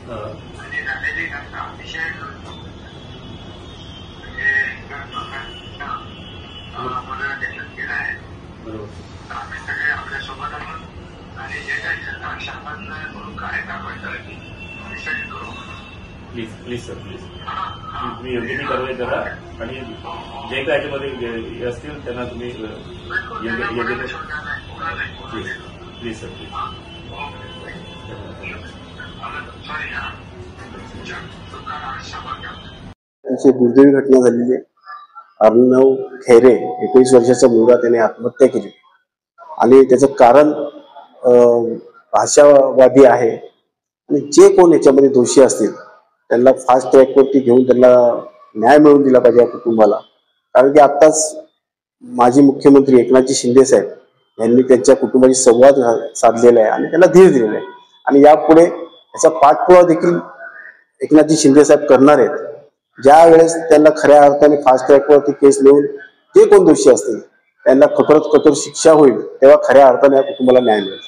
आणि झालेली घटना अतिशय मनोरंजन केलं आहे. आम्ही सगळे आपल्या सोबत आहोत आणि जे काही शासन म्हणून काय कारवाई करायची निश्चित करू. प्लीज प्लीज सर प्लीज तुम्ही योग्य ती कारवाई करा आणि जे काय याच्यामध्ये असतील त्यांना तुम्ही योग्य प्लीज सर प्लीज. अशी दुर्दैवी घटना झालेली आहे. अर्णव खैरे 21 वर्षाचा मुलगा त्याने आत्महत्या केली आणि त्याचं कारण भाषावादी आहे. आणि जे कोण याच्यामध्ये दोषी असतील त्यांना फास्ट ट्रॅकवरती घेऊन त्यांना न्याय मिळवून दिला पाहिजे या कुटुंबाला. कारण की आत्ताच माजी मुख्यमंत्री एकनाथजी शिंदे साहेब यांनी त्यांच्या कुटुंबाशी संवाद साधलेला आहे आणि त्यांना धीर दिलेला आहे आणि यापुढे याचा पाठपुरावा देखील एकनाथजी शिंदे साहेब करणार आहेत. ज्या वेळेस त्यांना खऱ्या अर्थाने फास्ट ट्रॅकवरती केस नेऊन जे कोण दोषी असतील त्यांना कठोरात कठोर शिक्षा होईल तेव्हा खऱ्या अर्थाने या कुटुंबाला न्याय मिळेल.